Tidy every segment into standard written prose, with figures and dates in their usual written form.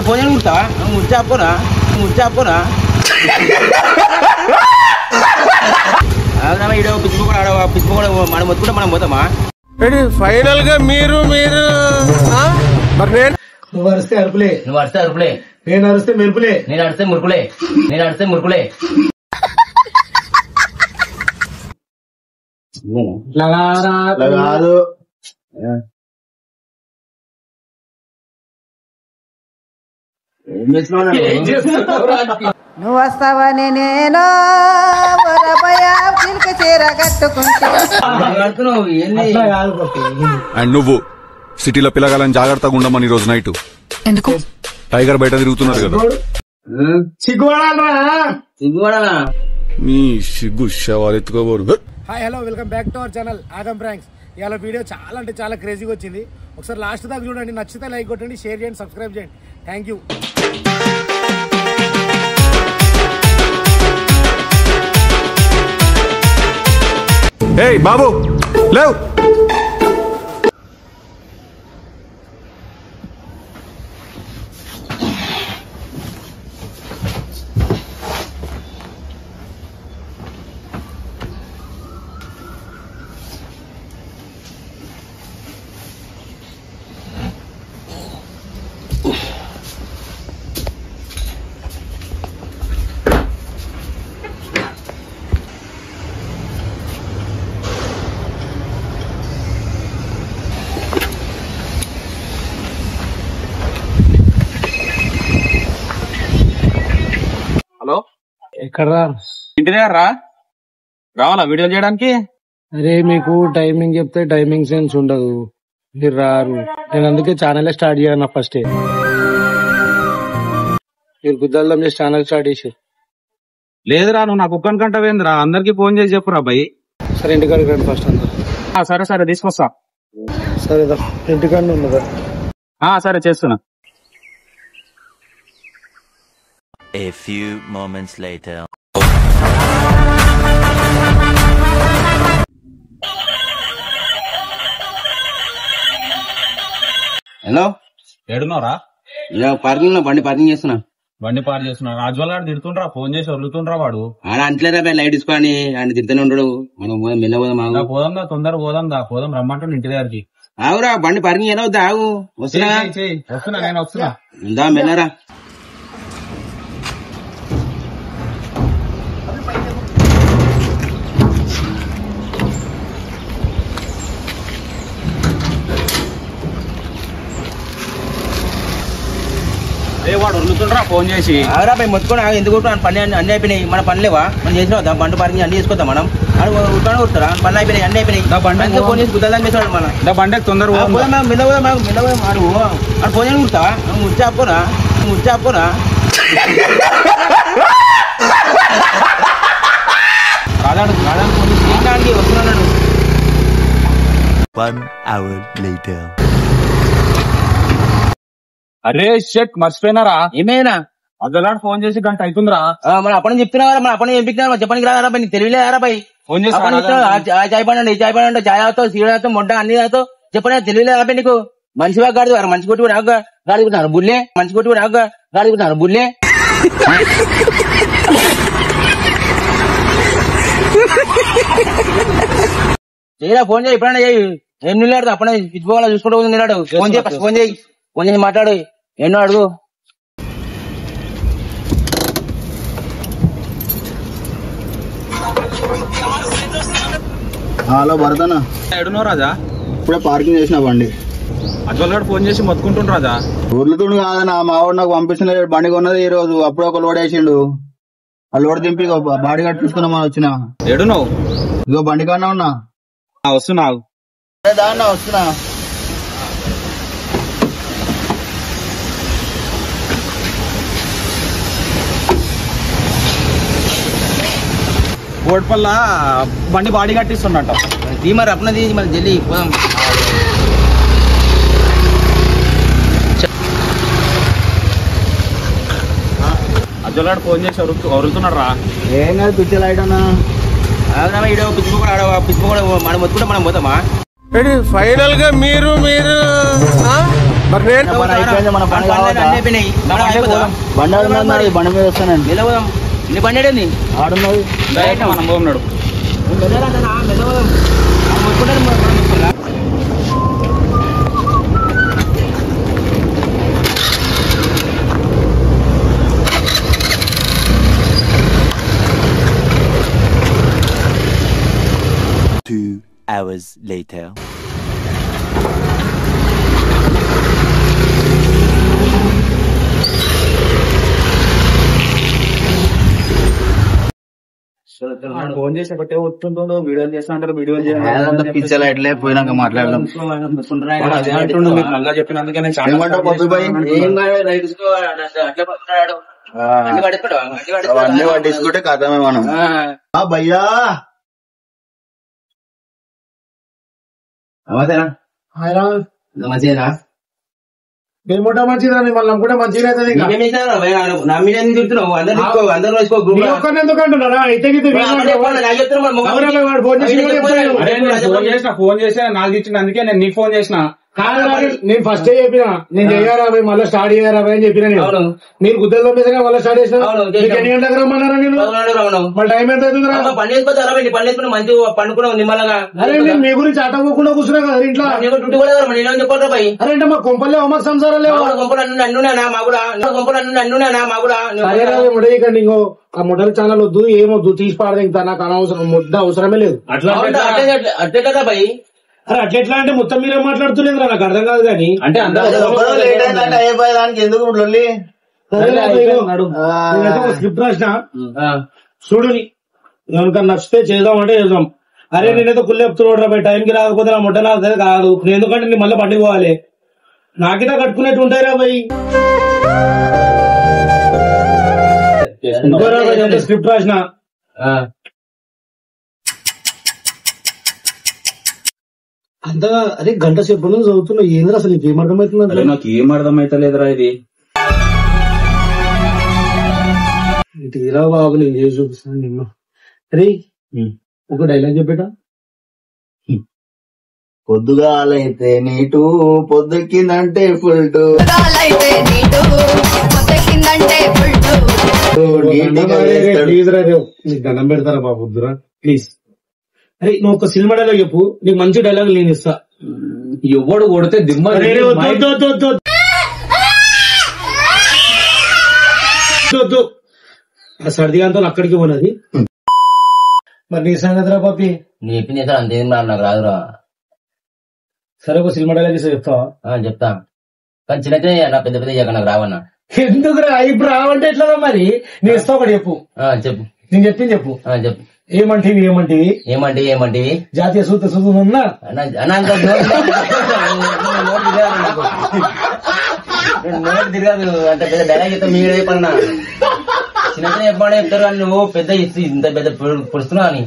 Phone చేయని కుడతావా ముచ్చాపోనా ఈడో పిచ్చిపోకుండా మనం మొత్తుకుంటే మనం పోతామా ఫైనల్ గా మీరు నువ్వు అరిస్తే అరుపులే నేను అరిస్తే మెరుపులే కాదు నువ్వు వస్తావని నేను చీర కట్టుకుంటా అండ్ నువ్వు సిటీలో పిల్లగాలని జాగ్రత్తగా ఉండమని రోజు నైట్ ఎందుకు టైగర్ బయట తిరుగుతున్నారు కదా సిగ్గుపడాలా నీ సిగ్గు శవాలు ఎత్తుకోబోరు. Hi hello welcome back to our channel Adam pranks. ఇవాళ వీడియో చాలా అంటే చాలా క్రేజీగా వచ్చింది. ఒకసారి లాస్ట్ దాకా చూడండి, నచ్చితే లైక్ కొట్టండి, షేర్ చేయండి, సబ్స్క్రైబ్ చేయండి. Thank you. ఏయ్ బాబు లేవు. హలో ఎక్కడ ఇంటి దగ్గర రావాలా వీడియో చేయడానికి? అరే మీకు టైమింగ్ చెప్తే టైమింగ్ సెన్స్ ఉండదు, మీరు రారు. నేను అందుకే ఛానల్ స్టార్ట్ చేయను ఫస్ట్. మీరు గుద్దల్దం చేసి ఛానల్ స్టార్ట్ చేసి. లేదురా, నువ్వు నాకు ఒక్కని కంట వేంద్రా, అందరికి ఫోన్ చేసి చెప్పురా భయ్. సరే ఇంటికాడికి రండి ఫస్ట్ అందరు. సరే తీసుకొస్తా. సరే ఇంటికాడ ఉన్నదా? సరే చేస్తున్నా. A few moments later. Hello ఏడున్నారా? పార్కింగ్ లో బండి పార్కింగ్ చేస్తున్నా. బండి పార్క్ చేస్తున్నా. రాజ్వాల్ గారు తిడుతుండ్రా, ఫోన్ చేసి వదులుతుండ్రా. వాడు ఆడ అంటలేరా లైట్ తీసుకొని ఆయన తిడుతూనే ఉండడు. మనం మెల్ల పోదాం దా, తొందర పోదాం రమ్మంటాను ఇంటి దగ్గరికి. ఆగురా, బండి పార్కింగ్ ఎలా వద్దా? ఆగు, వస్తున్నా నేను వస్తున్నా. ఉందా మెల్లరా. వాడు వదులుతుండ్రా ఫోన్ చేసి. ఆగరా పై మొత్తుకొని ఎందుకు పని అన్ని అయిపోయినాయి. మన పనిలేవా మనం చేసిన బండి పార్కింగ్ అన్ని చేసుకుందాం. మనం కుడతారా? పనులు అయిపోయినాయి, అన్ని అయిపోయినాయి. ఫోన్ చేసి గుద్దాలని చేసాడు. మన బండి తొందర ఫోన్ చేసి కుడతావా? ముచ్చాపోనా రాదానికి వస్తున్నాడు. 1 hour later. అరే షెట్ మర్చిపోయినారా? ఏమైనా అదలాడు ఫోన్ చేసి గంట అవుతుందిరా. మన అప్పని చెప్తున్నారా? మన అప్పని చెప్పినా చెప్పడానికి రారా పై? నీకు తెలియలేరా పై? ఫోన్ చేసి చాయ్ పడండి, చాయ్ పడండి, చాయ్ తాగుతావు, సీడ తాగుతావు, మొడ్డ అన్ని తాగుతావు. చెప్పనే తెలియలేరా పై నీకు? మనిషిగా గాడి మంచి కొట్టి కూడా గాడుకుంటున్నారు బుల్లే. మంచి కొట్టి కూడా గాడుకుంటున్నారు బుల్లే. చేయరా ఫోన్ చేయి, ఎప్పుడైనా చేయి. ఏం నిలాడు అప్పుడే ఇచ్చిపోవాలా చూసుకుంటూ నిలాడు. ఫోన్ చేయి, ఫోన్ చేసి మాట్లాడు. ఎన్నో అడుగు. హలో భరతనా, ఏడున్నావు రాజా? ఇప్పుడే పార్కింగ్ చేసిన బండి. అజ్వల్ గారు ఫోన్ చేసి మొత్తుకుంటుండ్రు రాజా. ఊర్లుతుండు కాదన్నా, మా వాడు నాకు పంపించిన బండి కొన్నది ఈ రోజు. అప్పుడే ఒక లోడ్ వేసిండు. ఆ లోడ్ దింపి బాడీ కట్ తీసుకున్నామని వచ్చిన. ఏడున్నావు? ఇగో బండి కన్నా ఉన్నా. వస్తున్నావు? వస్తున్నా. కోట్పల్ల బండి బాడీ కట్టిస్తున్నట్ట. మరి అప్పుడే మరి జల్లి పోదాం. అజ్వల్ గారు ఫోన్ చేసి వదులుతున్నాడు రా. ఏం కాదు, పిచ్చి లైట్ అన్నా. పిచ్చిపోకుండా మనం మొత్తుకుంటే మనం పోతామా? ఫైనల్ గా మీరు మరి నేను మన అయిపోయింది, మన పని కావద్దా? బండి ఆడున్నది మరి, బండి మీద వస్తానండి. నీ బండి ఏడేంది? ఆడున్నది. మనం పోన్నాడు Hours later. ఫోన్ చేసి ఒకటే వస్తుందో వీడియోలు చేస్తా అంటారు, వీడియోలు అదంతా పిచ్చలా ఎట్లే పోయినాక మాట్లాడదాం. మళ్ళా చెప్పినందుకే నేను చాలా ఏమంటావు పప్పి బాయ్? అవన్నీ పట్టించుకుంటే కథమే మనం. భయ్యా మంచిదేనా? ఏముంటా మంచిదా మళ్ళీ నమ్ముకుంటే మంచిగా అవుతుంది. నా మీద ఎందుకు తిడుతున్నావు? అందరూ వేసుకో గ్రూప్ లో. ఒక్కరిని ఎందుకు అంటున్నారా? అయితే ఫోన్ చేసిన నాకు ఇచ్చిన, అందుకే నేను నీకు ఫోన్ చేసిన. నేను ఫస్ట్ చెప్పిన నేను చెయ్యారా మళ్ళీ స్టార్ట్ చేయారా అని చెప్పిన. నేను మీరు గుద్దల మీద మళ్ళీ స్టార్ట్ చేసిన. ఎన్ని గంటలకు రమ్మన్నారా? నేను మళ్ళీ టైం ఎంత అవుతుందిరా? పని వేసుకొని పని వేసుకుని మంచిగా పండుకున్నావు నిమ్మలంగా. అరే నేను మీ గురించి అటకుండా కూర్చున్నా కదా ఇంట్లో. డ్యూటీ కూడా నేను చెప్పారు బాయ్. అరే అంటే మా కొంపల్లే మా సంసారం లేవు. అన్నునా మా కూడా మా కూడా. అరే ముడేయకండి. ఇంకో ఆ ముడల ఛానల్ వద్దు, ఏమొద్దు, తీసి పాడదింతా. నాకు అనవసరం, ముద్ద అవసరమే లేదు. అట్లే కదా బాయ్. అరే అట్లెట్లా అంటే మొత్తం మీరే మాట్లాడుతులేదు, నాకు అర్థం కాదు. కానీ అంటే దానికి ఎందుకు లొల్లి? స్క్రిప్ట్ రాసిన చూడుని, ఎవరికన్నా నచ్చితే చేద్దాం అంటే చేద్దాం. అరే నేనైతే కుళ్ళు చెప్తున్నాడు రా, టైంకి రాకపోతే నా ముట్ట నాకు కాదు. ఎందుకంటే నేను మళ్ళీ పండుగ పోవాలి. నాకిట కట్టుకునేట్టు ఉంటాయి రా భయ్. స్క్రిప్ట్ రాసిన అంతగా. అరే గంట సేపు నుంచి చదువుతున్నా, ఏంద్రా అసలు నీకు ఏమర్థమవుతుంది? నాకు ఏం అర్థమైతలేదురా ఇది. తీరా బాబు, నేను చేసి చూపిస్తాను నిన్ను. అరే ఒక డైలాగ్ చెప్పేట. పొద్దుగాలైతే నీటు, పొద్దుకిందంటే ఫుల్ టు. ప్లీజ్ రా, నీకు దండం పెడతారా బాబు, వద్దురా ప్లీజ్. అరే నువ్వు ఒక సినిమా డైలాగ్ చెప్పు, నీకు మంచి డైలాగ్ నేను ఇస్తా. ఎవడు కొడితే దిమ్మ సర్దిగాంతో అక్కడికి పోనది. మరి నీ సంగతి రా పాపి. నీ చెప్పింది అంతే నాకు రాదురా. సరే ఒక సినిమా డైలాగ్ ఇస్తా, చెప్తావా? చెప్తా, కానీ చిన్న చిన్న పెద్ద పెద్ద నాకు రావన్నా. ఎందుకురా ఇప్పుడు రావంటే ఎట్లా మరి? నేను ఇస్తా, ఒకటి చెప్పు. చెప్పు, నేను చెప్పింది చెప్పు. చెప్పు. ఏమంటివి ఏమంటివి ఏమంటివి ఏమంటివి? జాతీయ సూత్ర సున్నా నోట్ తిరగదు. అంత పెద్ద డైలాగ్ చెప్తా మీరు చెప్పన్నా. చిన్న చిన్న చెప్పండి చెప్తారు కానీ నువ్వు పెద్ద ఇంత పెద్ద పొడుస్తున్నావు అని.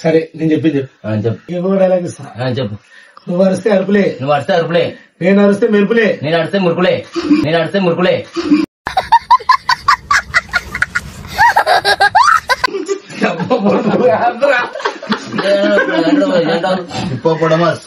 సరే నేను చెప్పింది చెప్పు. ఏమో డైలాగ్ ఇస్తా, చెప్పు. నువ్వు అరిస్తే అరుపులే, నువ్వు అరిస్తే అరుపులే, నేను అరిస్తే మెరుపులే, నేను అరిస్తే మురుకులే, నేను అరిస్తే మురుకులే. హిప్పోపొటమస్.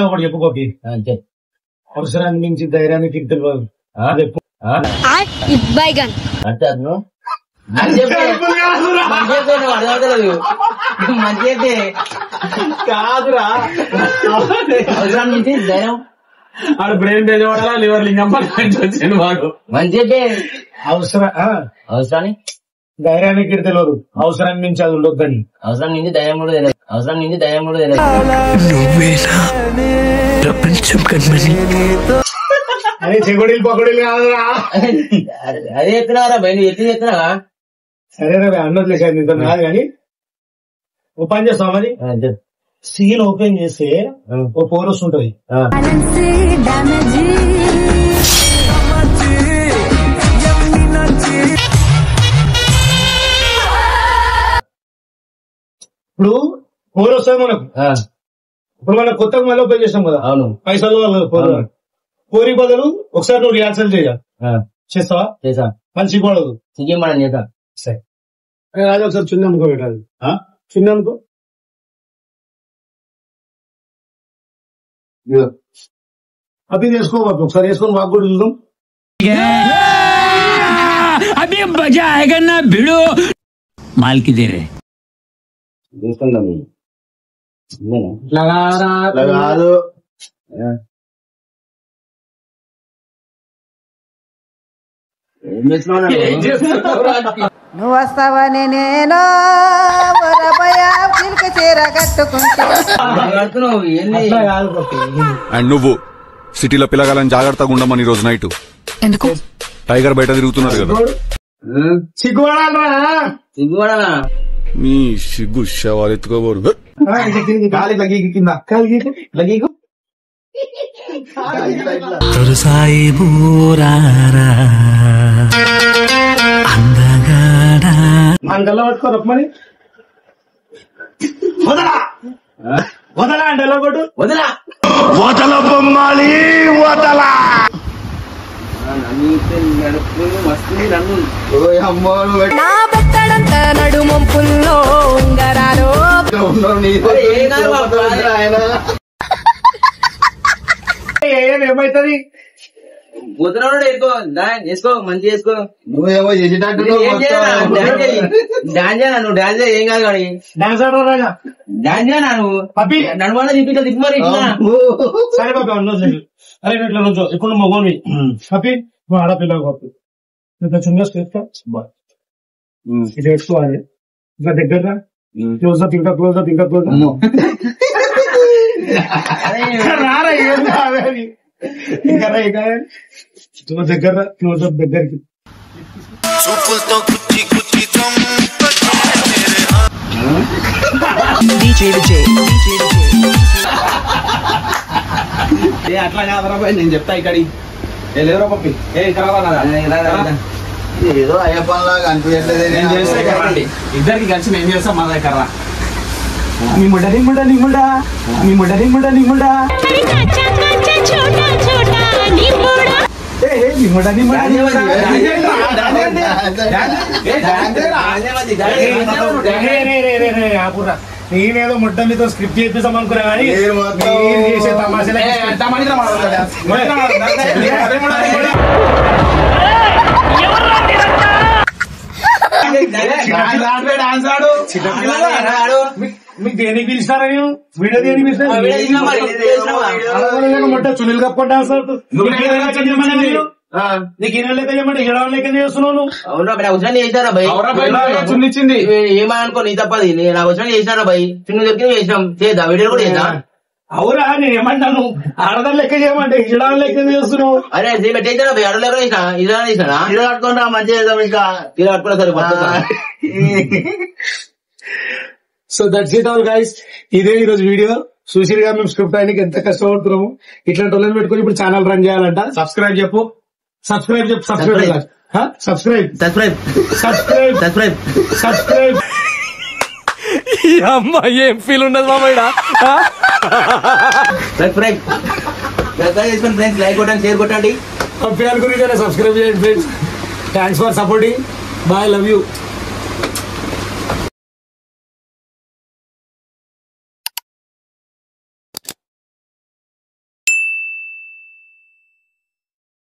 ఒకటి చెప్పు గోపి. చెప్పు. అవసరాన్ని మించి ధైర్యానికి తెలియదు. అంటే అతను మంచి కాదురా, అవసరం నుంచి ధైర్యం. ఆడ బ్రెయిన్ తెజవాడాలా, లివర్ లింగం వచ్చింది వాడు. మంచి అవసరాన్ని ధైర్యానికి తెలియదు, అవసరాన్ని మించి అది ఉండొద్దని. అవసరం నుంచి ధైర్యం కూడా తెలియదు, అవసరం నుంచి ధైర్యం కూడా తెలియదు. అదే చెగుడీలు పకోడీలు కాదురా. అదే ఎత్తున్నారా బయట ఎత్తి ఎత్తున్నావా? సరేనా అన్నది లేదు ఇంత కాదు కానీ ఓ పని చేస్తాం. మరి సీల్ ఓపెన్ చేస్తే ఓ ఫోన్ వస్తుంటది. ఇప్పుడు ఫోన్ వస్తుంది మనకు. ఇప్పుడు మనం కొత్తగా మళ్ళీ ఓపెన్ చేస్తాం కదా, అవును, పైసలు కోరి బదులు ఒకసారి నువ్వు రిహార్సల్ చేస్తావా? చేసా, మంచి పడదు. ఇంకేం చేసా. సరే రాజు ఒకసారి చిన్న అనుకో పెట్టాలి, చిన్న అనుకో. అవి వేసుకోవచ్చు ఒకసారి వేసుకొని మాకు కూడా చూద్దాం. अभी मजा आएगा ना भिड़ो माल की दे रहे చూసుకుందాం అట్లా కాదు. ఏం చేస్తున్నావు? నువ్వు వస్తావని నేను వరబయ పిల్క చీర కట్టుకుంటే మాట్లాడుతున్నావు ఏంది? అట్లా కాదు పప్పి. అండ్ నువ్వు సిటీలో పిల్లగాలని జాగ్రత్తగా ఉండమని ఈ రోజు నైట్ ఎందుకు టైగర్ బయట తిరుగుతున్నారు కదా. సిగ్గుపడాలరా సిగ్గుపడాలా? నీ సిగ్గు శవాలు ఎత్తుకోబోరు. కాలి ఇట్లా గీకి కింద ఇట్లా గీకు. సాయి బూరారా అందగాడా అంగల్లో పట్టుకోరు మరి వదలా వదలా అంటే ఎలా కొట్టు వదలా వస్తుంది నన్ను ఓయ్ అమ్మో నువ్వు నా బెత్తడంత నడుమొంపుల్లో ఉంగరాలు ఉన్నావు నీ ఏం కాదు బాబు. ఆయన ఏమైతుంది వదలడు వేసుకో వేసుకో మంచి వేసుకో. నువ్వేమో చేసేటట్టు ఏం చేయాలా? డాన్స్ చేయనా నువ్వు? డాన్స్ చేయ ఏం కాదు కానీ డాన్స్ ఆడరా రాజా డాన్స్ చేయనా నువ్వు? పప్పి నడవడా తిప్పి తిప్పి మరి ఇట్లా. సరే పప్పి అన్నది అరే ఇట్లా నుంచో ఇప్పుడు మగోని పప్పి నువ్వు ఆడపిల్ల పప్పి ఇట్లా చిన్న స్టేట్ ఇది వేసుకోవాలి ఇట్లా దగ్గర క్లోజ్ అప్ ఇంకా క్లోజ్ అప్ ఇంకా క్లోజ్ రారా ఏం కావాలి ఇంకా దగ్గర క్లోజ్ అప్ దగ్గరికి అట్లా కాదరా బాయ్, నేను చెప్తా ఇక్కడి లేవరా పప్పి. ఏ ఇక్కడ రావాలా? ఏదో అయ్యప్పలాగా అనిపించట్లేదు. ఇద్దరికి కలిసి నేను చేస్తాం మా దగ్గర రా. నీ ముడ్డ నీ ముడ్డ నీ ముడ్డ నీ ముడ్డ నీ ముడ్డ నీ ముడ్డ నీ ముడ్డ నీ ముడ్డ ఆపురా. నేనేదో ముడ్డ మీతో స్క్రిప్ట్ చేపిస్తాం అనుకున్నా కానీ చేసే మీకు దేనికి పిలుస్తారా నేను వీడియో దేనికి పిలుస్తాను మొట్ట చునీలు కప్పుకొని డాన్స్ ఆడుతూ నీకు ఈయన లెక్క చేయమంటే ఏడవ లెక్క చేస్తున్నావు. అవునా అవసరం చేశారా భయ్? చున్నిచ్చింది ఏమనుకో నీ తప్పది. నేను అవసరం చేసినారా భయ్? చిన్న దొరికి చేసినాం చేద్దా వీడియో కూడా చేద్దా? అవురా నేను ఏమంటాను ఆడదాని లెక్క చేయమంటే ఇడవ లెక్క చేస్తున్నావు. అరే పెట్టేసారా భయ్? అడలు ఎవరు చేసినా ఇలా చేసినా తీర కట్టుకుంటా మంచిగా చేద్దాం ఇంకా తీర పట్టుకున్నా సరే. So that's it all guys. ఇదే ఈ రోజు వీడియో సుశీల్ గా మేము స్క్రిప్ట్ ఆయనకి ఎంత కష్టపడుతున్నాము. ఇట్లాంటి వాళ్ళని పెట్టుకుని ఇప్పుడు ఛానల్ రన్ చేయాలంట. సబ్స్క్రైబ్ చెప్పు సబ్స్క్రైబ్ చెప్పు subscribe subscribe subscribe subscribe subscribe subscribe. అమ్మ ఏం ఫీల్ ఉండదు మామయ్య. సబ్స్క్రైబ్ చేసుకుని ఫ్రెండ్స్ లైక్ కొట్టండి షేర్ కొట్టండి. పంపించాలి గురించి సబ్స్క్రైబ్ చేయండి friends. Thanks for supporting. Bye love you.